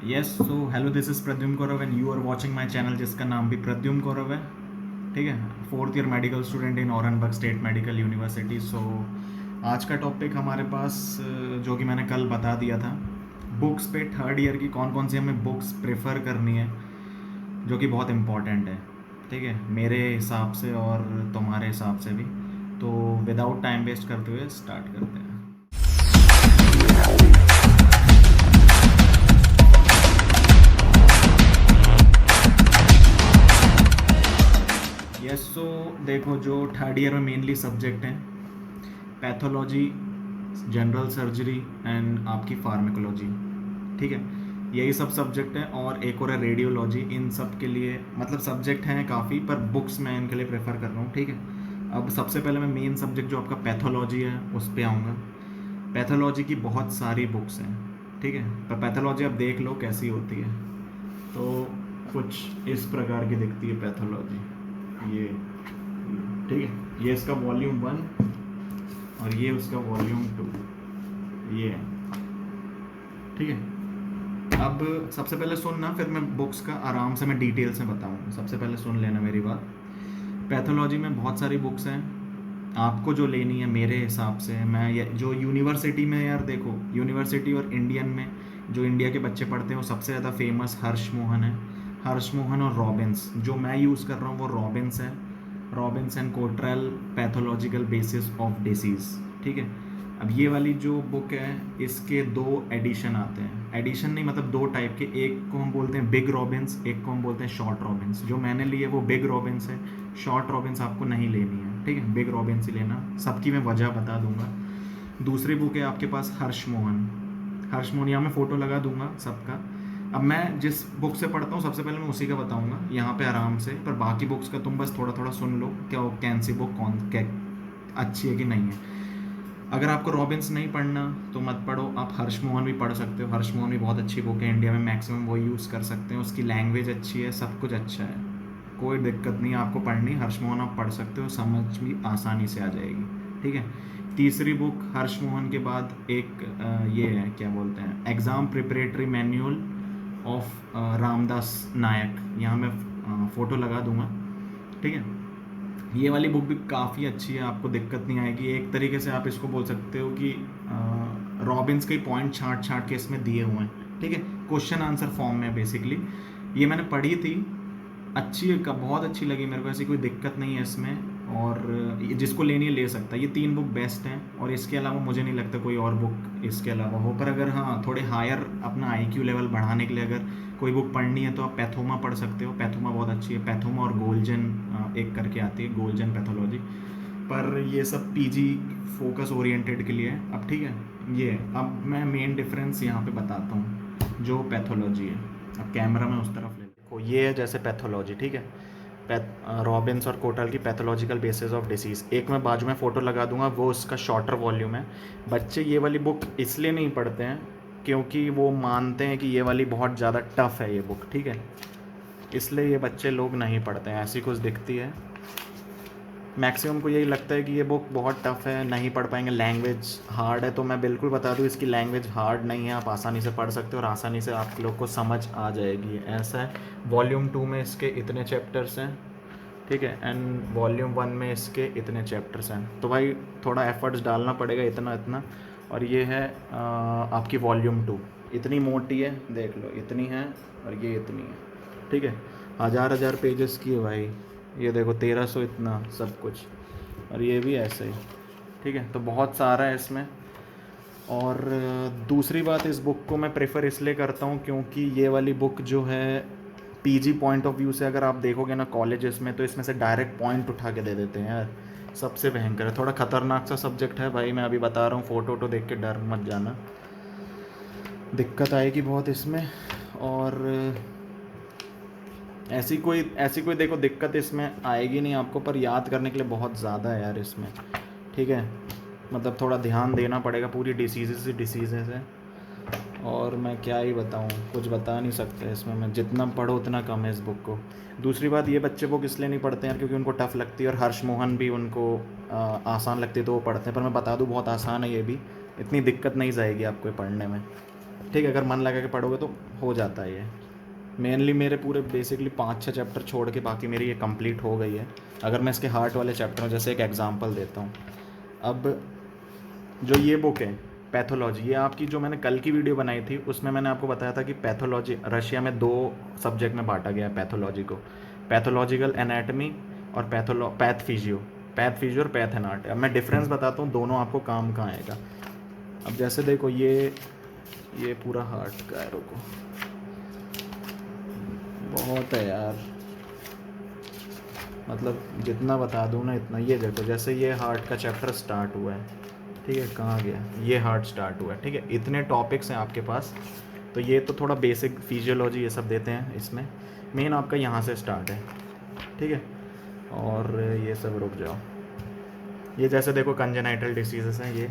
Yes, so hello, this is Pradyumna Gaurav and you are watching my channel जिसका नाम भी प्रद्युम्न गौरव है। ठीक है, fourth year medical student in Aurangabad state medical university. So आज का टॉपिक हमारे पास जो कि मैंने कल बता दिया था, बुक्स पे थर्ड ईयर की कौन कौन सी हमें बुक्स प्रेफर करनी है, जो कि बहुत इम्पॉर्टेंट है। ठीक है, मेरे हिसाब से और तुम्हारे हिसाब से भी। तो विदाउट टाइम वेस्ट करते हुए स्टार्ट करते हैं। यस, सो देखो, जो थर्ड ईयर में मेनली सब्जेक्ट हैं पैथोलॉजी, जनरल सर्जरी एंड आपकी फार्मेकोलॉजी। ठीक है, यही सब सब्जेक्ट हैं और एक और है रेडियोलॉजी। इन सब के लिए मतलब सब्जेक्ट हैं काफ़ी, पर बुक्स मैं इनके लिए प्रेफर कर रहा हूँ। ठीक है, अब सबसे पहले मैं मेन सब्जेक्ट जो आपका पैथोलॉजी है उस पर आऊँगा। पैथोलॉजी की बहुत सारी बुक्स हैं। ठीक है, पर पैथोलॉजी आप देख लो कैसी होती है। तो कुछ इस प्रकार की दिखती है पैथोलॉजी। ये ठीक है, ये इसका वॉल्यूम 1 और ये उसका वॉल्यूम 2, ये है। ठीक है, अब सबसे पहले सुनना, फिर मैं बुक्स का आराम से मैं डिटेल से बताऊंगा। सबसे पहले सुन लेना मेरी बात। पैथोलॉजी में बहुत सारी बुक्स हैं, आपको जो लेनी है मेरे हिसाब से, मैं ये जो यूनिवर्सिटी में, यार देखो, यूनिवर्सिटी और इंडियन में जो इंडिया के बच्चे पढ़ते हैं वो सबसे ज़्यादा फेमस हर्ष मोहन है। हर्ष मोहन और रॉबिन्स, जो मैं यूज़ कर रहा हूँ वो रॉबिन्स है। Robins and Cottrell, pathological basis of disease. ठीक है, अब ये वाली जो बुक है इसके 2 एडिशन आते हैं। एडिशन नहीं मतलब 2 टाइप के, एक को हम बोलते हैं बिग रॉबिन्स, एक को हम बोलते हैं शॉर्ट रॉबिन्स। जो मैंने ली है वो बिग रॉबिन्स है, शॉर्ट रॉबिन्स आपको नहीं लेनी है। ठीक है, बिग रॉबिन्स ही लेना। सबकी मैं वजह बता दूंगा। दूसरी बुक है आपके पास हर्ष मोहन। हर्ष मोहन, यहाँ मैं फ़ोटो लगा दूंगा सबका। अब मैं जिस बुक से पढ़ता हूँ सबसे पहले मैं उसी का बताऊंगा यहाँ पे आराम से, पर बाकी बुक्स का तुम बस थोड़ा थोड़ा सुन लो क्या कौन सी बुक कौन क्या अच्छी है कि नहीं है। अगर आपको रॉबिन्स नहीं पढ़ना तो मत पढ़ो, आप हर्ष मोहन भी पढ़ सकते हो। हर्ष मोहन भी बहुत अच्छी बुक है, इंडिया में मैक्सिमम वो यूज़ कर सकते हैं। उसकी लैंग्वेज अच्छी है, सब कुछ अच्छा है, कोई दिक्कत नहीं है आपको पढ़नी। हर्ष मोहन आप पढ़ सकते हो, समझ भी आसानी से आ जाएगी। ठीक है, तीसरी बुक हर्ष मोहन के बाद एक ये है, क्या बोलते हैं, exam preparatory manual of Ramdas Nayak. यहाँ मैं फ़ोटो लगा दूंगा। ठीक है, ये वाली बुक भी काफ़ी अच्छी है, आपको दिक्कत नहीं आएगी। एक तरीके से आप इसको बोल सकते हो कि रॉबिन्स के पॉइंट छाँट छाँट के इसमें दिए हुए हैं। ठीक है, क्वेश्चन आंसर फॉर्म में बेसिकली। ये मैंने पढ़ी थी, अच्छी है, बहुत अच्छी लगी मेरे को, ऐसी कोई दिक्कत नहीं है इसमें। और जिसको लेनी है ले सकता है। ये 3 बुक बेस्ट हैं और इसके अलावा मुझे नहीं लगता कोई और बुक इसके अलावा हो। पर अगर हाँ थोड़े हायर अपना आईक्यू लेवल बढ़ाने के लिए अगर कोई बुक पढ़नी है तो आप पैथोमा पढ़ सकते हो। पैथोमा बहुत अच्छी है, पैथोमा और गोल्जन एक करके आती है, गोल्जन पैथोलॉजी। पर ये सब पीजी फोकस ओरिएंटेड के लिए है। अब ठीक है, ये अब मैं मेन डिफरेंस यहाँ पे बताता हूँ जो पैथोलॉजी है। अब कैमरा में उस तरफ ले देखो, ये है जैसे पैथोलॉजी। ठीक है, रॉबिन्स और कोटल की पैथोलॉजिकल बेसिस ऑफ डिसीज़, एक मैं बाजू में फ़ोटो लगा दूंगा, वो उसका शॉर्टर वॉल्यूम है। बच्चे ये वाली बुक इसलिए नहीं पढ़ते हैं क्योंकि वो मानते हैं कि ये वाली बहुत ज़्यादा टफ़ है ये बुक। ठीक है, इसलिए ये बच्चे लोग नहीं पढ़ते हैं, ऐसी कुछ दिखती है। मैक्सिमम को यही लगता है कि ये बुक बहुत टफ़ है, नहीं पढ़ पाएंगे, लैंग्वेज हार्ड है। तो मैं बिल्कुल बता दूँ, इसकी लैंग्वेज हार्ड नहीं है, आप आसानी से पढ़ सकते हो और आसानी से आप लोग को समझ आ जाएगी, ऐसा है। वॉल्यूम 2 में इसके इतने चैप्टर्स हैं। ठीक है, एंड वॉल्यूम 1 में इसके इतने चैप्टर्स हैं। तो भाई थोड़ा एफर्ट्स डालना पड़ेगा, इतना इतना। और ये है आपकी वॉल्यूम 2, इतनी मोटी है, देख लो इतनी है, और ये इतनी है। ठीक है, हज़ार हज़ार पेजेस की है भाई। ये देखो 1300 इतना सब कुछ, और ये भी ऐसे ही। ठीक है, तो बहुत सारा है इसमें। और दूसरी बात, इस बुक को मैं प्रेफर इसलिए करता हूँ क्योंकि ये वाली बुक जो है पीजी पॉइंट ऑफ व्यू से अगर आप देखोगे ना कॉलेजेस में, तो इसमें से डायरेक्ट पॉइंट उठा के दे देते हैं यार। सबसे भयंकर है, थोड़ा ख़तरनाक सा सब्जेक्ट है भाई, मैं अभी बता रहा हूँ। फ़ोटो वोटो देख के डर मत जाना, दिक्कत आएगी बहुत इसमें। और ऐसी कोई देखो दिक्कत इसमें आएगी नहीं आपको, पर याद करने के लिए बहुत ज़्यादा है यार इसमें। ठीक है, मतलब थोड़ा ध्यान देना पड़ेगा, पूरी डिसीज़ है। और मैं क्या ही बताऊँ, कुछ बता नहीं सकते इसमें, मैं जितना पढ़ो उतना कम है इस बुक को। दूसरी बात, ये बच्चे बुक इसलिए नहीं पढ़ते हैं क्योंकि उनको टफ़ लगती है, और हर्ष मोहन भी उनको आसान लगती है तो वो पढ़ते हैं। पर मैं बता दूँ बहुत आसान है ये भी, इतनी दिक्कत नहीं जाएगी आपको पढ़ने में। ठीक है, अगर मन लगा के पढ़ोगे तो हो जाता है ये। मेनली मेरे पूरे बेसिकली 5-6 चैप्टर छोड़ के बाकी मेरी ये कंप्लीट हो गई है। अगर मैं इसके हार्ट वाले चैप्टर जैसे एक एग्जांपल देता हूँ, अब जो ये बुक है पैथोलॉजी, ये आपकी जो मैंने कल की वीडियो बनाई थी उसमें मैंने आपको बताया था कि पैथोलॉजी रशिया में 2 सब्जेक्ट में बांटा गया है पैथोलॉजी को, पैथोलॉजिकल एनाटमी और पैथ फिजियो और पैथ एनाट। अब मैं डिफरेंस बताता हूँ दोनों, आपको काम कहाँ आएगा। अब जैसे देखो ये पूरा हार्ट का है, रुको बहुत है यार, मतलब जितना बता दूँ ना इतना। ये देखो जैसे ये हार्ट का चैप्टर स्टार्ट हुआ है, ठीक है, कहाँ गया, ये हार्ट स्टार्ट हुआ है, ठीक है, इतने टॉपिक्स हैं आपके पास। तो ये तो थोड़ा बेसिक फिजियोलॉजी ये सब देते हैं इसमें, मेन आपका यहाँ से स्टार्ट है, ठीक है। और ये सब रुक जाओ, ये जैसे देखो कंजेनाइटल डिसीजेस हैं ये,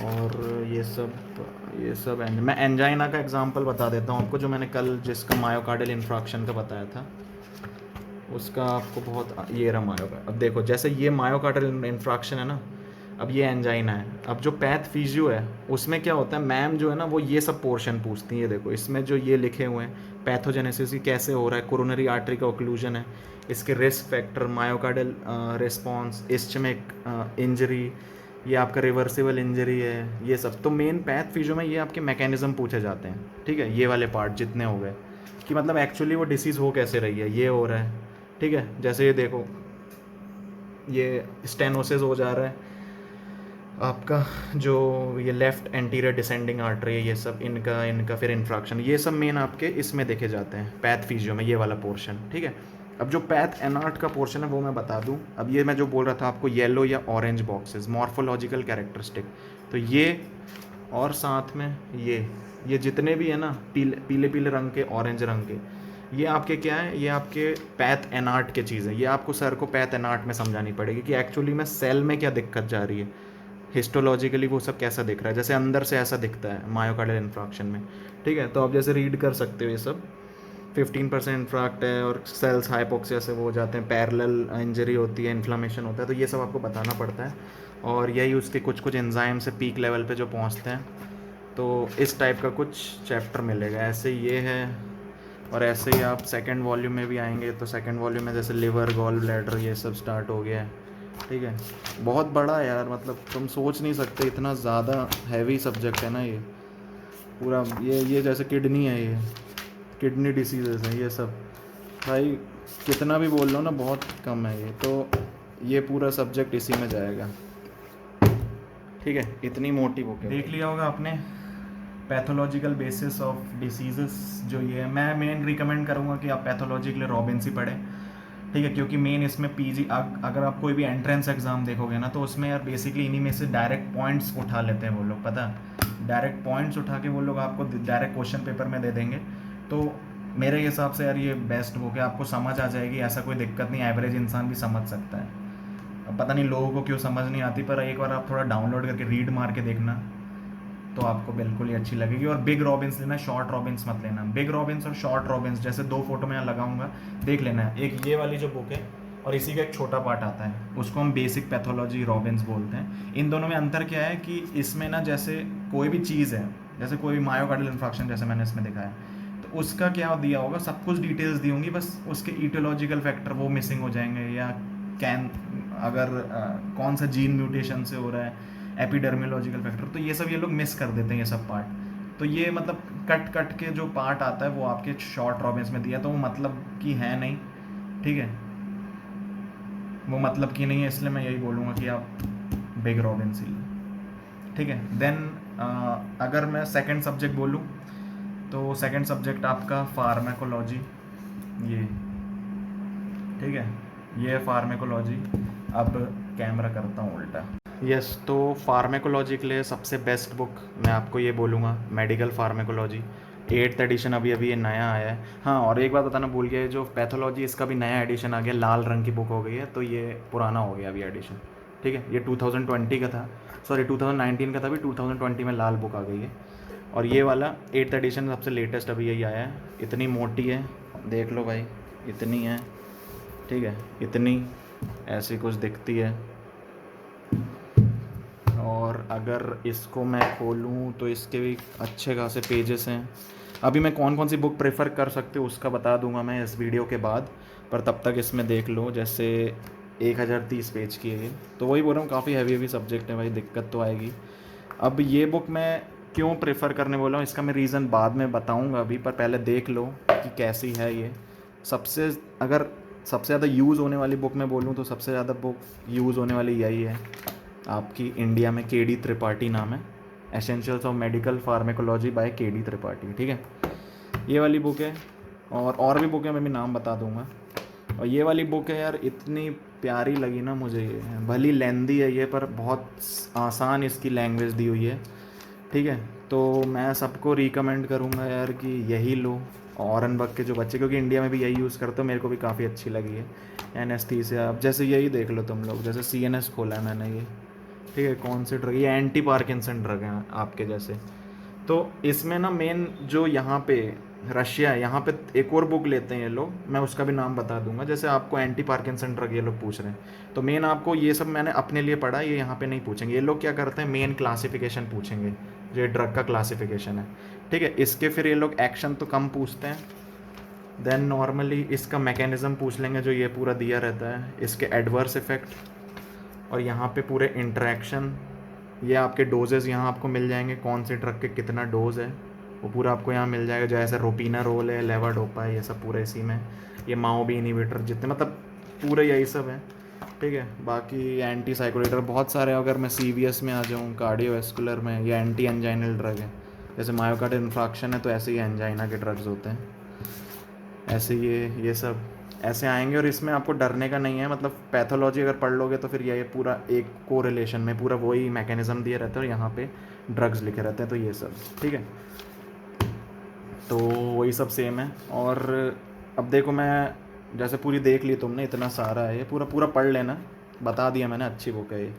और ये सब मैं एंजाइना का एग्जांपल बता देता हूँ आपको, जो मैंने कल जिसका मायोकार्डियल इन्फ्रैक्शन का बताया था उसका आपको बहुत ये रहा मायोकार्ड। अब देखो जैसे ये मायोकार्डियल इन्फ्रैक्शन है ना, अब ये एंजाइना है। अब जो पैथ फिजियो है उसमें क्या होता है, मैम जो है ना वो ये सब पोर्शन पूछती हैं। ये देखो इसमें जो ये लिखे हुए हैं पैथोजेनेसिस कैसे हो रहा है, कोरोनरी आर्टरी का ओक्लूजन है, इसके risk factor, myocardial response, ischemic injury, ये आपका रिवर्सिबल इंजरी है, ये सब। तो मेन पैथ फिजियो में ये आपके मैकेनिज्म पूछे जाते हैं, ठीक है, ये वाले पार्ट जितने हो गए कि मतलब एक्चुअली वो डिसीज़ हो कैसे रही है, ये हो रहा है, ठीक है। जैसे ये देखो ये स्टेनोसिस हो जा रहा है आपका, जो ये लेफ़्ट एंटीरियर डिसेंडिंग आर्टरी है, ये सब इनका फिर इन्फ्रैक्शन, ये सब मेन आपके इसमें देखे जाते हैं पैथ फिजियो में, ये वाला पोर्शन, ठीक है। अब जो पैथ एनार्ट का पोर्शन है वो मैं बता दूं। अब ये मैं जो बोल रहा था आपको, येलो या ऑरेंज बॉक्सेस, मॉर्फोलॉजिकल कैरेक्टरिस्टिक, तो ये और साथ में ये जितने भी है ना पीले पीले रंग के, ऑरेंज रंग के, ये आपके क्या है, ये आपके पैथ एनार्ट के चीज़ है। ये आपको सर को पैथ एनार्ट में समझानी पड़ेगी कि एक्चुअली में सेल में क्या दिक्कत जा रही है, हिस्टोलॉजिकली वो सब कैसा दिख रहा है, जैसे अंदर से ऐसा दिखता है मायोकार्डियल इन्फ्रैक्शन में, ठीक है। तो आप जैसे रीड कर सकते हो ये सब, 15% इन्फ्रैक्ट है और सेल्स हाइपोक्सिया से वो हो जाते हैं, पैरेलल इंजरी होती है, इन्फ्लामेशन होता है, तो ये सब आपको बताना पड़ता है। और यही उसके कुछ कुछ एंजाइम से पीक लेवल पे जो पहुंचते हैं, तो इस टाइप का कुछ चैप्टर मिलेगा। ऐसे ये है, और ऐसे ही आप सेकेंड वॉल्यूम में भी आएंगे तो सेकेंड वॉल्यूम में जैसे लिवर, गॉल ब्लैडर, ये सब स्टार्ट हो गया है, ठीक है। बहुत बड़ा है यार, मतलब तुम सोच नहीं सकते इतना ज़्यादा हैवी सब्जेक्ट है ना ये पूरा। ये जैसे किडनी है, ये किडनी डिसीजेज हैं ये सब, भाई कितना भी बोल लो ना बहुत कम है ये। तो ये पूरा सब्जेक्ट इसी में जाएगा, ठीक है। इतनी मोटी बुक है, देख लिया होगा आपने पैथोलॉजिकल बेसिस ऑफ डिसीजेस। जो ये है, मैं मेन रिकमेंड करूँगा कि आप पैथोलॉजी के लिए रॉबिन्स ही पढ़ें, ठीक है, क्योंकि मेन इसमें पीजी अगर आप कोई भी एंट्रेंस एग्जाम देखोगे ना तो उसमें यार बेसिकली इन्हीं में से डायरेक्ट पॉइंट्स उठा लेते हैं वो लोग, पता है, डायरेक्ट पॉइंट्स उठा के वो लोग आपको डायरेक्ट क्वेश्चन पेपर में दे देंगे। तो मेरे हिसाब से यार ये बेस्ट बुक है, आपको समझ आ जाएगी, ऐसा कोई दिक्कत नहीं, एवरेज इंसान भी समझ सकता है। अब पता नहीं लोगों को क्यों समझ नहीं आती, पर एक बार आप थोड़ा डाउनलोड करके रीड मार के देखना तो आपको बिल्कुल ही अच्छी लगेगी। और बिग रॉबिन्स लेना, शॉर्ट रॉबिन्स मत लेना। बिग रॉबिन्स और शॉर्ट रॉबिन्स जैसे 2 फोटो में यहाँ लगाऊंगा, देख लेना है। एक ये वाली जो बुक है और इसी का एक छोटा पार्ट आता है, उसको हम बेसिक पैथोलॉजी रॉबिन्स बोलते हैं। इन दोनों में अंतर क्या है कि इसमें ना जैसे कोई भी चीज़ है, जैसे कोई भी मायोकार्डियल इन्फ्रैक्शन जैसे मैंने इसमें दिखाया, तो उसका क्या दिया होगा, सब कुछ डिटेल्स दी होंगी, बस उसके ईटियोलॉजिकल फैक्टर वो मिसिंग हो जाएंगे, या अगर कौन सा जीन म्यूटेशन से हो रहा है, एपिडर्मियोलॉजिकल फैक्टर, तो ये सब ये लोग मिस कर देते हैं ये सब पार्ट। तो ये मतलब कट कट के जो पार्ट आता है वो आपके शॉर्ट रॉबिन्स में दिया, तो वो मतलब कि है नहीं, ठीक है, वो मतलब कि नहीं है, इसलिए मैं यही बोलूँगा कि आप बिग रॉबिन्स ही लें, ठीक है। देन अगर मैं सेकंड सब्जेक्ट बोलूँ तो सेकंड सब्जेक्ट आपका फार्माकोलॉजी, ये ठीक है, ये है फार्माकोलॉजी। अब कैमरा करता हूँ उल्टा। यस, तो फार्माकोलॉजी के लिए सबसे बेस्ट बुक मैं आपको ये बोलूँगा, मेडिकल फार्माकोलॉजी 8th एडिशन, अभी अभी ये नया आया है। हाँ, और एक बात बताना भूल गया, जो पैथोलॉजी इसका भी नया एडिशन आ गया, लाल रंग की बुक हो गई है, तो ये पुराना हो गया अभी एडिशन, ठीक है। ये 2020 का था, सॉरी 2019 का था, अभी 2020 में लाल बुक आ गई है। और ये वाला 8th एडिशन सबसे लेटेस्ट अभी यही आया है। इतनी मोटी है, देख लो भाई, इतनी है, ठीक है, इतनी ऐसी कुछ दिखती है, और अगर इसको मैं खोलूँ तो इसके भी अच्छे खासे पेजेस हैं। अभी मैं कौन कौन सी बुक प्रेफर कर सकते हो उसका बता दूंगा मैं इस वीडियो के बाद, पर तब तक इसमें देख लो। जैसे 1030 पेज की है ये, तो वही बोल रहा हूँ काफ़ी हैवी हैवी सब्जेक्ट है भाई, दिक्कत तो आएगी। अब ये बुक मैं क्यों प्रेफर करने बोला हूँ इसका मैं रीज़न बाद में बताऊँगा अभी, पर पहले देख लो कि कैसी है ये। सबसे अगर सबसे ज़्यादा यूज़ होने वाली बुक मैं बोलूँ तो सबसे ज़्यादा बुक यूज़ होने वाली यही है आपकी इंडिया में, के डी त्रिपाठी नाम है, essentials of medical pharmacology by K D Tripathi, ठीक है। ये वाली बुक है, और भी बुक है मैं भी नाम बता दूंगा। और ये वाली बुक है यार, इतनी प्यारी लगी ना मुझे ये, भली लेंदी है ये पर बहुत आसान इसकी लैंग्वेज दी हुई है, ठीक है। तो मैं सबको रिकमेंड करूँगा यार कि यही लो, औरंगज़ेब के जो बच्चे, क्योंकि इंडिया में भी यही यूज़ करते हो, मेरे को भी काफ़ी अच्छी लगी है। एनेस्थीसिया, अब जैसे यही देख लो तुम लोग, जैसे CNS खोला है मैंने ये, ठीक है, कौन से ड्रग, ये एंटी पार्किंसन ड्रग हैं आपके जैसे। तो इसमें ना मेन जो यहाँ पे रशिया है, यहाँ पे एक और बुक लेते हैं ये लोग, मैं उसका भी नाम बता दूंगा। जैसे आपको एंटी पार्किंसन ड्रग ये लोग पूछ रहे हैं, तो मेन आपको ये सब मैंने अपने लिए पढ़ा, ये यहाँ पे नहीं पूछेंगे। ये लोग क्या करते हैं, मेन क्लासिफिकेशन पूछेंगे, जो ड्रग का क्लासिफिकेशन है, ठीक है। इसके फिर ये लोग एक्शन तो कम पूछते हैं, देन नॉर्मली इसका मैकेनिज़्म पूछ लेंगे जो ये पूरा दिया रहता है, इसके एडवर्स इफ़ेक्ट, और यहाँ पे पूरे इंटरेक्शन, ये आपके डोजेज़ यहाँ आपको मिल जाएंगे, कौन से ड्रग के कितना डोज है वो पूरा आपको यहाँ मिल जाएगा। जैसे रोपीना रोल है, लेवाडोपा है, ये सब पूरे इसी में, ये माओबी इनिबिटर जितने, मतलब पूरे यही सब है, ठीक है। बाकी एंटी साइकोलेटर बहुत सारे, अगर मैं CVS में आ जाऊँ, कार्डियोवेस्कुलर में, ये एंटी एंजाइनल ड्रग है। जैसे मायोकार्डियल इन्फ्राक्शन है तो ऐसे ही एंजाइना के ड्रग्स होते हैं, ऐसे ये सब ऐसे आएंगे। और इसमें आपको डरने का नहीं है, मतलब पैथोलॉजी अगर पढ़ लोगे तो फिर ये पूरा एक कोरिलेशन में पूरा वही मैकेनिज़्म दिए रहते हैं और यहाँ पे ड्रग्स लिखे रहते हैं, तो ये सब ठीक है, तो वही सब सेम है। और अब देखो, मैं जैसे पूरी देख ली तुमने, इतना सारा है ये, पूरा पूरा पढ़ लेना, बता दिया मैंने, अच्छी बुक है ये,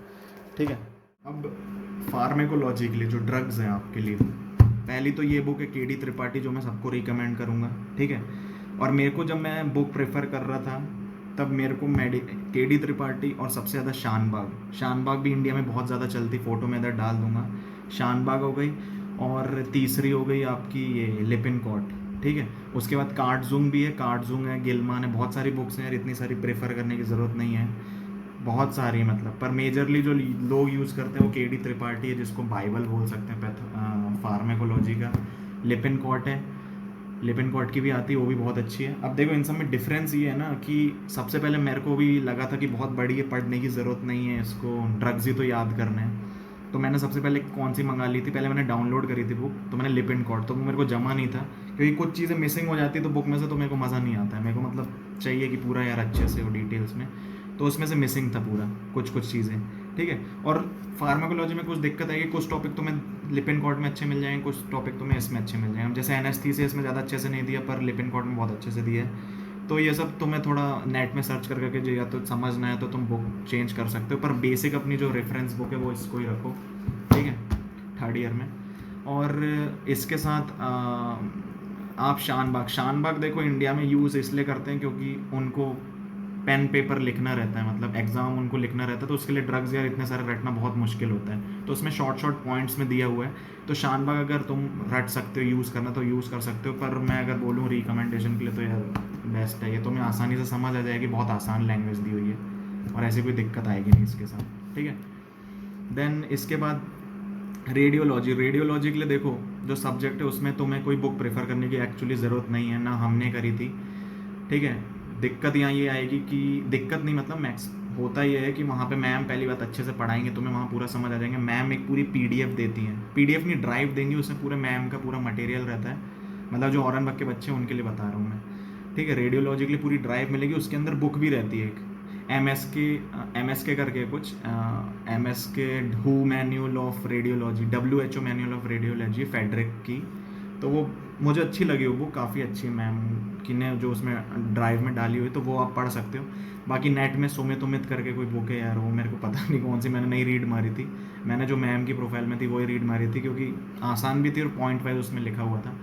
ठीक है। अब फार्मेकोलॉजी के लिए जो ड्रग्स हैं आपके लिए, पहली तो ये बुक है के डी त्रिपाठी, जो मैं सबको रिकमेंड करूँगा, ठीक है। और मेरे को जब मैं बुक प्रेफर कर रहा था तब मेरे को के डी त्रिपाठी और सबसे ज़्यादा शानबाग भी इंडिया में बहुत ज़्यादा चलती, फ़ोटो में इधर डाल दूँगा, शानबाग हो गई, और तीसरी हो गई आपकी ये लिपिनकॉट, ठीक है। उसके बाद कार्टजुंग भी है, कार्टजुंग है, गिलमान है, बहुत सारी बुक्स हैं यार, इतनी सारी प्रेफर करने की ज़रूरत नहीं है, बहुत सारी मतलब। पर मेजरली जो लोग यूज़ करते हैं वो के डी त्रिपाठी है, जिसको बाइबल बोल सकते हैं फार्मेकोलॉजी का। लिपिनकॉट है, लिपिनकॉट की भी आती है, वो भी बहुत अच्छी है। अब देखो इन सब में डिफरेंस ये है ना कि सबसे पहले मेरे को भी लगा था कि बहुत बड़ी है, पढ़ने की ज़रूरत नहीं है, इसको ड्रग्स ही तो याद करने हैं। तो मैंने सबसे पहले कौन सी मंगा ली थी, पहले मैंने डाउनलोड करी थी बुक, तो मैंने लिपिनकॉट, तो वो मेरे को जमा नहीं था, क्योंकि कुछ चीज़ें मिसिंग हो जाती है तो बुक में से, तो मेरे को मज़ा नहीं आता है, मेरे को मतलब चाहिए कि पूरा यार अच्छे से हो डिटेल्स में, तो उसमें से मिसिंग था पूरा कुछ चीज़ें, ठीक है। और फार्माकोलॉजी में कुछ दिक्कत आएगी, कुछ टॉपिक तुम्हें लिपिनकॉट में अच्छे मिल जाएंगे, कुछ टॉपिक तुम्हें इसमें अच्छे मिल जाएंगे। जैसे एनेस्थीसिया इसमें ज़्यादा अच्छे से नहीं दिया, पर लिपिनकॉट में बहुत अच्छे से दिया है। तो ये सब तुम्हें थोड़ा नेट में सर्च कर करके जो या तो समझना है तो तुम बुक चेंज कर सकते हो, पर बेसिक अपनी जो रेफरेंस बुक है वो इसको ही रखो, ठीक है, थर्ड ईयर में। और इसके साथ आप शानबाग देखो, इंडिया में यूज़ इसलिए करते हैं क्योंकि उनको पेन पेपर लिखना रहता है, मतलब एग्ज़ाम उनको लिखना रहता है, तो उसके लिए ड्रग्स यार इतने सारे रटना बहुत मुश्किल होता है, तो उसमें शॉर्ट पॉइंट्स में दिया हुआ है। तो शानबाग अगर तुम रट सकते हो, यूज़ करना तो यूज़ कर सकते हो, पर मैं अगर बोलूँ रिकमेंडेशन के लिए तो यार बेस्ट है ये, तुम्हें आसानी से समझ आ जाएगी, बहुत आसान लैंग्वेज दी हुई है और ऐसी कोई दिक्कत आएगी नहीं इसके साथ, ठीक है। देन इसके बाद रेडियोलॉजी के लिए देखो, जो सब्जेक्ट है उसमें तुम्हें कोई बुक प्रेफर करने की एक्चुअली ज़रूरत नहीं है, ना हमने करी थी, ठीक है। दिक्कत यहाँ ये आएगी कि, दिक्कत नहीं मतलब मैक्स होता ये है कि वहाँ पे मैम पहली बात अच्छे से पढ़ाएंगे, तुम्हें वहाँ पूरा समझ आ जाएंगे। मैम एक पूरी PDF देती हैं, PDF नहीं ड्राइव देंगी, उसमें पूरे मैम का पूरा मटेरियल रहता है, मतलब जो औरंगज़ेब के बच्चे हैं उनके लिए बता रहा हूँ मैं, ठीक है। रेडियोलॉजी के लिए पूरी ड्राइव मिलेगी, उसके अंदर बुक भी रहती है एक MSK करके कुछ, MSK हू manual of radiology, WHO manual of radiology, Frederick की, तो वो मुझे अच्छी लगी, वो बुक काफ़ी अच्छी है मैम की ने जो उसमें ड्राइव में डाली हुई, तो वो आप पढ़ सकते हो। बाकी नेट में सुमित करके कोई बुक है यार, वो मेरे को पता नहीं कौन सी, मैंने नहीं रीड मारी थी, मैंने जो मैम की प्रोफाइल में थी वही रीड मारी थी, क्योंकि आसान भी थी और पॉइंट वाइज उसमें लिखा हुआ था।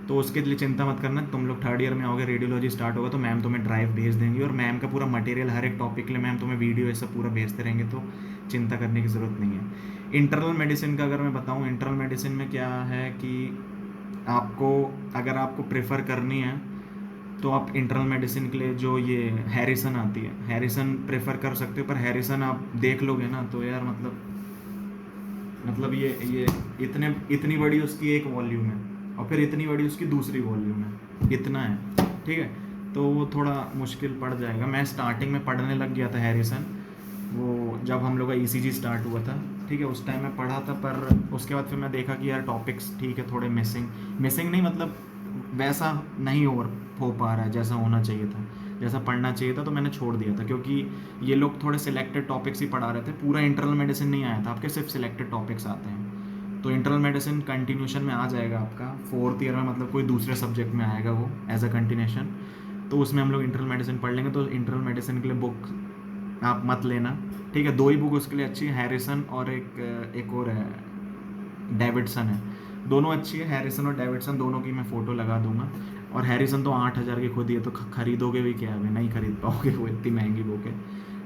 तो उसके लिए चिंता मत करना, तुम लोग थर्ड ईयर में आओगे, रेडियोलॉजी स्टार्ट होगा तो मैम तुम्हें ड्राइव भेज देंगी, और मैम का पूरा मटेरियल हर एक टॉपिक के लिए मैम तुम्हें वीडियो ये सब पूरा भेजते रहेंगे, तो चिंता करने की ज़रूरत नहीं है। इंटरनल मेडिसिन का अगर मैं बताऊँ, इंटरनल मेडिसिन में क्या है कि आपको, अगर आपको प्रेफर करनी है तो आप इंटरनल मेडिसिन के लिए जो ये हैरिसन आती है, हैरिसन प्रेफर कर सकते हो। पर हैरिसन आप देख लोगे ना तो यार मतलब ये इतनी बड़ी उसकी एक वॉल्यूम है और फिर इतनी बड़ी उसकी दूसरी वॉल्यूम है, इतना है, ठीक है। तो वो थोड़ा मुश्किल पड़ जाएगा। मैं स्टार्टिंग में पढ़ने लग गया था हैरिसन, वो जब हम लोग का ईसीजी स्टार्ट हुआ था, ठीक है, उस टाइम में पढ़ा था। पर उसके बाद फिर मैं देखा कि यार टॉपिक्स ठीक है, थोड़े मिसिंग नहीं, मतलब वैसा नहीं हो पा रहा है जैसा होना चाहिए था, जैसा पढ़ना चाहिए था, तो मैंने छोड़ दिया था। क्योंकि ये लोग थोड़े सिलेक्टेड टॉपिक्स ही पढ़ा रहे थे, पूरा इंटरनल मेडिसिन नहीं आया था, आपके सिर्फ सिलेक्टेड टॉपिक्स आते हैं। तो इंटरनल मेडिसिन कंटिन्यूशन में आ जाएगा आपका 4th ईयर में, मतलब कोई दूसरे सब्जेक्ट में आएगा वो एज अ कंटिन्यूशन। तो उसमें हम लोग इंटरनल मेडिसिन पढ़ लेंगे। तो इंटरनल मेडिसिन के लिए बुक आप मत लेना, ठीक है। 2 ही बुक उसके लिए अच्छी है, हैरिसन और एक और है, डेविडसन है। दोनों अच्छी है, हैरिसन और डेविडसन, दोनों की मैं फ़ोटो लगा दूंगा। और हैरिसन तो 8,000 की खुद ही है, तो खरीदोगे भी क्या है, नहीं खरीद पाओगे, वो इतनी महंगी बुक है,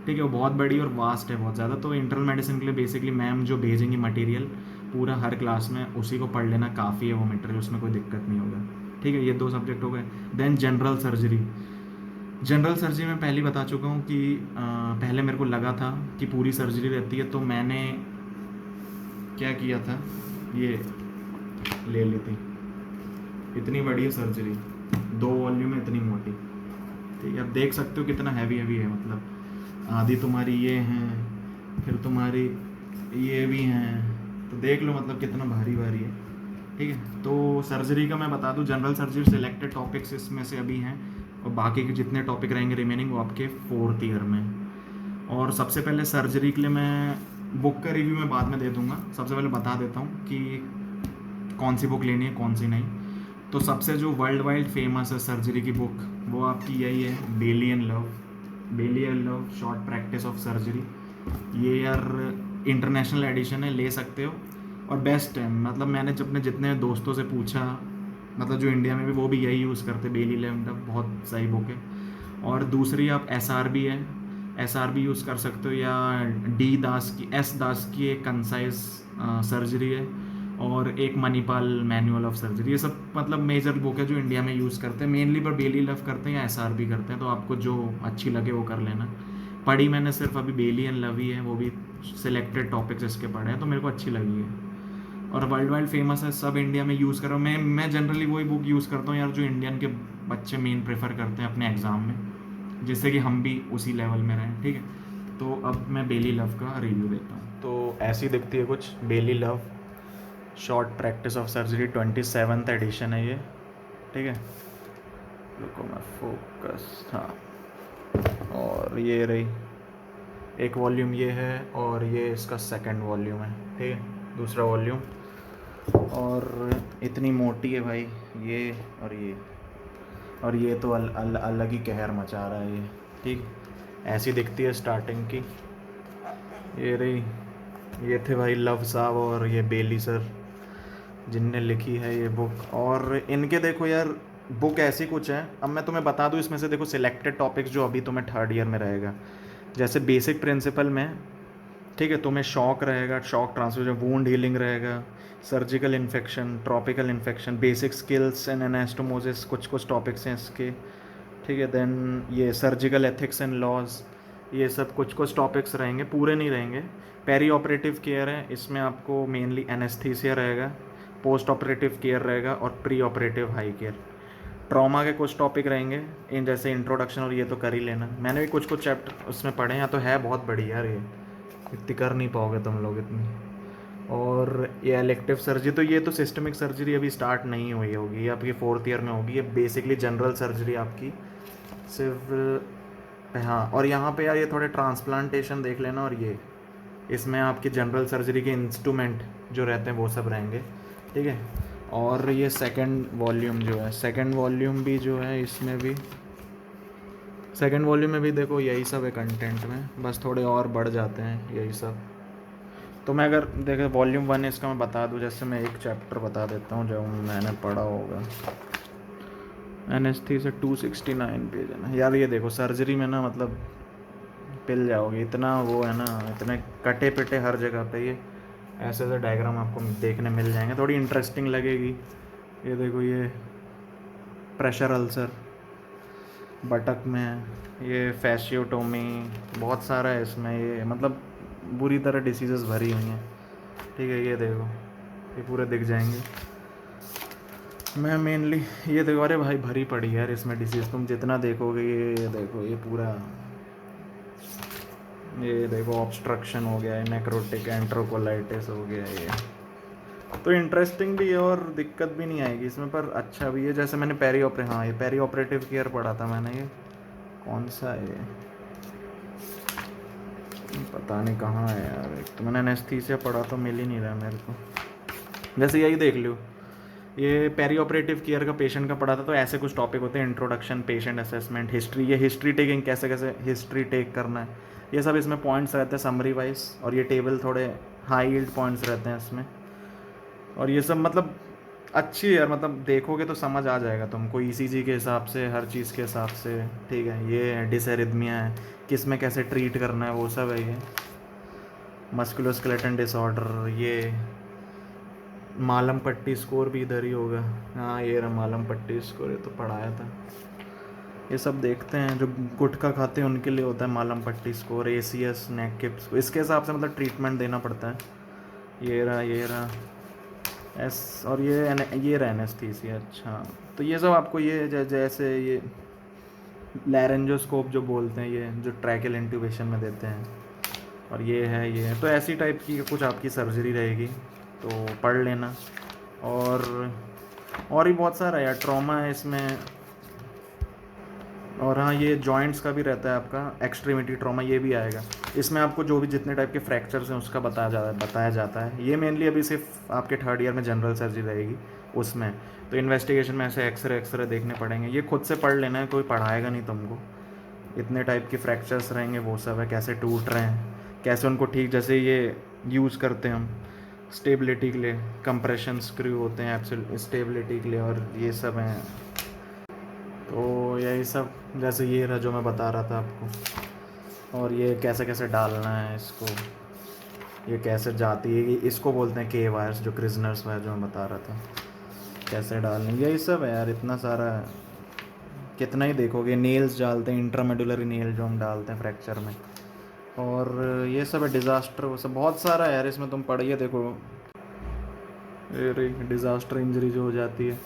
ठीक है। वो बहुत बड़ी और वास्ट है बहुत ज़्यादा। तो इंटरनल मेडिसिन के लिए बेसिकली मैम जो भेजेंगी मटेरियल पूरा हर क्लास में, उसी को पढ़ लेना काफ़ी है वो मटेरियल, उसमें कोई दिक्कत नहीं होगा, ठीक है। ये 2 सब्जेक्ट हो गए। Then general surgery. General surgery में पहले ही बता चुका हूँ कि पहले मेरे को लगा था कि पूरी सर्जरी रहती है, तो मैंने क्या किया था, ये ले ली थी, इतनी बड़ी है सर्जरी, 2 वॉल्यूम में, इतनी मोटी, ठीक है। अब देख सकते हो कितना हैवी है, मतलब आधी तुम्हारी ये हैं, फिर तुम्हारी ये भी हैं, तो देख लो मतलब कितना भारी भारी है, ठीक है। तो सर्जरी का मैं बता दूं, जनरल सर्जरी सिलेक्टेड टॉपिक्स इसमें से अभी हैं, और बाकी के जितने टॉपिक रहेंगे रिमेनिंग वो आपके 4th ईयर में। और सबसे पहले सर्जरी के लिए मैं बुक का रिव्यू मैं बाद में दे दूंगा, सबसे पहले बता देता हूँ कि कौन सी बुक लेनी है कौन सी नहीं। तो सबसे जो वर्ल्ड वाइड फेमस है सर्जरी की बुक, वो आपकी यही है, Bailey and Love short practice of surgery. ये यार इंटरनेशनल एडिशन है, ले सकते हो और बेस्ट है। मतलब मैंने अपने जितने दोस्तों से पूछा, मतलब जो इंडिया में भी, वो भी यही यूज़ करते, बेली लव, बहुत सही बुक है। और दूसरी आप एस आर बी यूज़ कर सकते हो, या एस दास की एक कंसाइज सर्जरी है, और एक मणिपाल मैनुअल ऑफ सर्जरी। ये सब मतलब मेजर बुक है जो इंडिया में यूज़ करते हैं मेनली, पर बेली लव करते हैं या एसआरबी करते हैं, तो आपको जो अच्छी लगे वो कर लेना। पढ़ी मैंने सिर्फ अभी बेली एंड लव ही है, वो भी सिलेक्टेड टॉपिक्स इसके पढ़े हैं, तो मेरे को अच्छी लगी है। और वर्ल्ड वाइड फेमस है, सब इंडिया में यूज़ करो। मैं जनरली वही बुक यूज़ करता हूँ यार जो इंडियन के बच्चे मेन प्रेफर करते हैं अपने एग्ज़ाम में, जिससे कि हम भी उसी लेवल में रहें, ठीक है। तो अब मैं बेली लव का रिव्यू देता हूँ। तो ऐसी दिखती है कुछ Bailey Love short practice of surgery, 27th edition है ये, ठीक है। रुको मैं फोकस, हाँ। और ये रही एक वॉल्यूम ये है, और ये इसका 2nd वॉल्यूम है, ठीक है, दूसरा वॉल्यूम। और इतनी मोटी है भाई ये, और ये तो अलग ही कहर मचा रहा है ये, ठीक। ऐसी दिखती है स्टार्टिंग की। ये रही, ये थे भाई लव साहब और ये बेली सर जिनने लिखी है ये बुक। और इनके देखो यार बुक ऐसी कुछ है, अब मैं तुम्हें बता दूँ इसमें से, देखो सिलेक्टेड टॉपिक्स जो अभी तुम्हें 3rd ईयर में रहेगा, जैसे बेसिक प्रिंसिपल में, ठीक है, तुम्हें शॉक रहेगा, शॉक ट्रांसफ्यूजन, वूंड हीलिंग रहेगा, surgical infection, tropical infection, basic skills and anastomosis, कुछ टॉपिक्स हैं इसके, ठीक है। देन ये सर्जिकल एथिक्स एंड लॉज, ये सब कुछ टॉपिक्स रहेंगे, पूरे नहीं रहेंगे। पेरी ऑपरेटिव केयर है, इसमें आपको मेनली एनेस्थीसिया रहेगा, पोस्ट ऑपरेटिव केयर रहेगा, और pre operative high care. Trauma के कुछ टॉपिक रहेंगे इन जैसे इंट्रोडक्शन, और ये तो कर ही लेना, मैंने भी कुछ चैप्टर उसमें पढ़े हैं, तो है बहुत बड़ी यार, ये इतनी कर नहीं पाओगे तुम लोग इतनी। और ये इलेक्टिव सर्जरी, तो ये तो सिस्टमिक सर्जरी अभी स्टार्ट नहीं हुई होगी, ये आपकी 4th ईयर में होगी। ये बेसिकली जनरल सर्जरी आपकी सिर्फ, हाँ। और यहाँ पे यार ये थोड़े ट्रांसप्लांटेशन देख लेना, और ये इसमें आपकी जनरल सर्जरी के इंस्ट्रूमेंट जो रहते हैं वो सब रहेंगे, ठीक है। और ये 2nd वॉल्यूम जो है, 2nd वॉल्यूम भी जो है, इसमें भी 2nd वॉल्यूम में भी देखो यही सब है कंटेंट में, बस थोड़े और बढ़ जाते हैं यही सब। तो मैं अगर देखे वॉल्यूम 1 है इसका मैं बता दूं, जैसे मैं एक चैप्टर बता देता हूँ जो मैंने पढ़ा होगा, एनेस्थीसिया 269 पेज है ना यार। ये देखो सर्जरी में ना मतलब पिल जाओगे, इतना वो है ना, इतने कटे पिटे हर जगह पे ये ऐसे ऐसे डायग्राम आपको देखने मिल जाएंगे, थोड़ी इंटरेस्टिंग लगेगी। ये देखो, ये प्रेशर अल्सर बटक में, ये फैशियोटोमी, बहुत सारा है इसमें, ये मतलब बुरी तरह डिसीजेस भरी हुई हैं। ठीक है, ये देखो, ये पूरे दिख जाएंगे। मैं मेनली ये देखो, अरे भाई भरी पड़ी है यार इसमें डिसीज़, तुम जितना देखोगे ये देखो, ये पूरा, ये देखो ऑब्स्ट्रक्शन हो गया है, नेक्रोटिक एंट्रोकोलाइटिस हो गया है। ये तो इंटरेस्टिंग भी है और दिक्कत भी नहीं आएगी इसमें, पर अच्छा भी है। जैसे मैंने हाँ, ये पेरी ऑपरेटिव केयर पढ़ा था मैंने, ये कौन सा है ये, पता नहीं कहाँ है यार। एक तो मैंने एनेस्थीसिया पढ़ा तो मिल ही नहीं रहा मेरे को। जैसे यही देख लो, ये पेरी ऑपरेटिव केयर का पेशेंट का पढ़ा था, तो ऐसे कुछ टॉपिक होते हैं, इंट्रोडक्शन, पेशेंट असेसमेंट, हिस्ट्री, ये हिस्ट्री टेकिंग, कैसे कैसे हिस्ट्री टेक करना है, ये सब इसमें पॉइंट्स रहते हैं समरी वाइज। और ये टेबल थोड़े हाई यील्ड पॉइंट्स रहते हैं इसमें। और ये सब मतलब अच्छी है, मतलब देखोगे तो समझ आ जाएगा तुमको, ईसीजी के हिसाब से, हर चीज़ के हिसाब से। ठीक है, ये डिसएरिथमिया है, किस में कैसे ट्रीट करना है वो सब है। ये मस्कुलोस्केलेटन डिसऑर्डर, ये मालम पट्टी स्कोर भी इधर ही होगा। हाँ, ये रहा मालम पट्टी स्कोर, ये तो पढ़ाया था। ये सब देखते हैं, जो गुटखा खाते हैं उनके लिए होता है मालम पट्टी स्कोर, एसीएस, नेक किप्स, इसके हिसाब से मतलब ट्रीटमेंट देना पड़ता है। ये रहा एस, और ये रहा एनेस्थीसिया। अच्छा, तो ये सब आपको ये जैसे ये लैरेंजोस्कोप जो बोलते हैं, ये जो ट्रैकेल इंट्यूबेशन में देते हैं, और ये है, तो ऐसी टाइप की कुछ आपकी सर्जरी रहेगी, तो पढ़ लेना। और भी बहुत सारा यार, ट्रॉमा है इसमें। और हाँ, ये जॉइंट्स का भी रहता है आपका, एक्सट्रीमिटी ट्रॉमा, ये भी आएगा इसमें। आपको जो भी जितने टाइप के फ्रैक्चर्स हैं उसका बताया जाता है। ये मेनली अभी सिर्फ आपके थर्ड ईयर में जनरल सर्जरी रहेगी उसमें। तो इन्वेस्टिगेशन में ऐसे एक्सरे देखने पड़ेंगे, ये खुद से पढ़ लेना है, कोई पढ़ाएगा नहीं तुमको। इतने टाइप के फ्रैक्चर्स रहेंगे, वो सब है, कैसे टूट रहे हैं, कैसे उनको ठीक, जैसे ये यूज़ करते हैं हम स्टेबिलिटी के लिए, कंप्रेशन स्क्रू होते हैं एब्सोल्यूट स्टेबिलिटी के लिए, और ये सब हैं। तो यही सब, जैसे ये रहा जो मैं बता रहा था आपको। और ये कैसे कैसे डालना है इसको, ये कैसे जाती है, इसको बोलते हैं के वायर्स, जो क्रिजनर्स वायर जो मैं बता रहा था, कैसे डालने, यही सब है यार। इतना सारा कितना ही देखोगे, नेल्स डालते हैं, इंट्रामेडुलरी नेल जो हम डालते हैं फ्रैक्चर में, और ये सब है डिज़ास्टर, वो सब बहुत सारा है यार इसमें। तुम पढ़िए, देखो ये डिज़ास्टर इंजरी जो हो जाती है,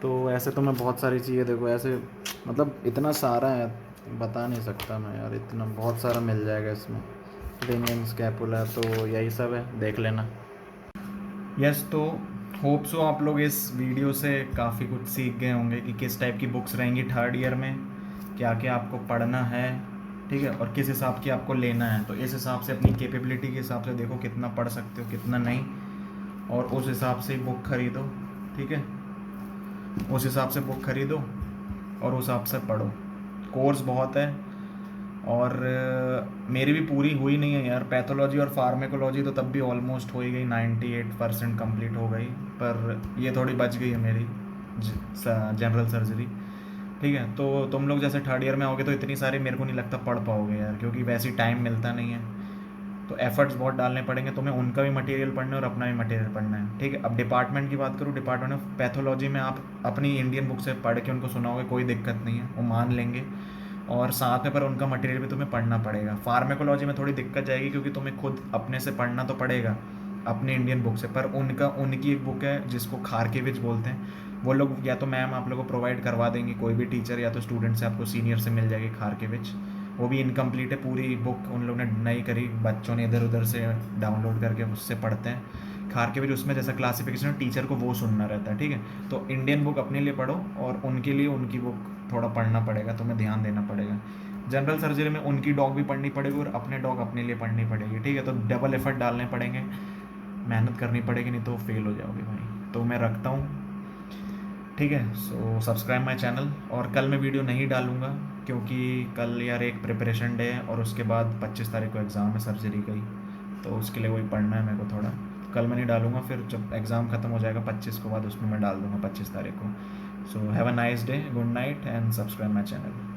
तो ऐसे तो मैं बहुत सारी चीज़ें देखो ऐसे, मतलब इतना सारा है, बता नहीं सकता मैं यार, इतना बहुत सारा मिल जाएगा इसमें। लिंगम स्कैपुला, तो यही सब है, देख लेना। यस, तो होप सो आप लोग इस वीडियो से काफ़ी कुछ सीख गए होंगे कि किस टाइप की बुक्स रहेंगी थर्ड ईयर में, क्या क्या आपको पढ़ना है, ठीक है, और किस हिसाब की आपको लेना है। तो इस हिसाब से अपनी कैपेबिलिटी के हिसाब से देखो कितना पढ़ सकते हो, कितना नहीं, और उस हिसाब से बुक खरीदो। ठीक है, उस हिसाब से बुक खरीदो और उस हिसाब से पढ़ो। कोर्स बहुत है, और मेरी भी पूरी हुई नहीं है यार। पैथोलॉजी और फार्मेकोलॉजी तो तब भी ऑलमोस्ट हो ही गई, 98% कंप्लीट हो गई, पर ये थोड़ी बच गई है मेरी जनरल सर्जरी। ठीक है, तो तुम लोग जैसे थर्ड ईयर में आओगे तो इतनी सारी मेरे को नहीं लगता पढ़ पाओगे यार, क्योंकि वैसे टाइम मिलता नहीं है। तो एफर्ट्स बहुत डालने पड़ेंगे तुम्हें, उनका भी मटेरियल पढ़ना है और अपना भी मटेरियल पढ़ना है। ठीक है, अब डिपार्टमेंट की बात करूँ, डिपार्टमेंट ऑफ पैथोलॉजी में आप अपनी इंडियन बुक से पढ़ के उनको सुनाओगे, कोई दिक्कत नहीं है, वो मान लेंगे, और साथ में पर उनका मटेरियल भी तुम्हें पढ़ना पड़ेगा। फार्मेकोलॉजी में थोड़ी दिक्कत जाएगी, क्योंकि तुम्हें खुद अपने से पढ़ना तो पड़ेगा अपनी इंडियन बुक से, पर उनकी एक बुक है जिसको खारकेविच बोलते हैं, वो लोग या तो मैम आप लोगों को प्रोवाइड करवा देंगी, कोई भी टीचर या तो स्टूडेंट से, आपको सीनियर से मिल जाएगी खारकेविच। वो भी इनकम्प्लीट है, पूरी बुक उन लोगों ने नई करी, बच्चों ने इधर उधर से डाउनलोड करके उससे पढ़ते हैं खारकेविच। उसमें जैसा क्लासिफिकेशन टीचर को वो सुनना रहता है। ठीक है, तो इंडियन बुक अपने लिए पढ़ो, और उनके लिए उनकी बुक थोड़ा पढ़ना पड़ेगा, तुम्हें ध्यान देना पड़ेगा। जनरल सर्जरी में उनकी डॉग भी पढ़नी पड़ेगी और अपने डॉग अपने लिए पढ़नी पड़ेगी। ठीक है, तो डबल एफर्ट डालने पड़ेंगे, मेहनत करनी पड़ेगी, नहीं तो फेल हो जाओगे भाई। तो मैं रखता हूँ, ठीक है। सो सब्सक्राइब माई चैनल, और कल मैं वीडियो नहीं डालूँगा क्योंकि कल यार एक प्रिपरेशन डे है, और उसके बाद 25 तारीख को एग्ज़ाम है सर्जरी का ही, तो उसके लिए वही पढ़ना है मेरे को थोड़ा। कल मैं नहीं डालूँगा, फिर जब एग्ज़ाम ख़त्म हो जाएगा 25 को बाद, उसमें मैं डाल दूँगा 25 तारीख को। So have a nice day, good night, and subscribe my channel.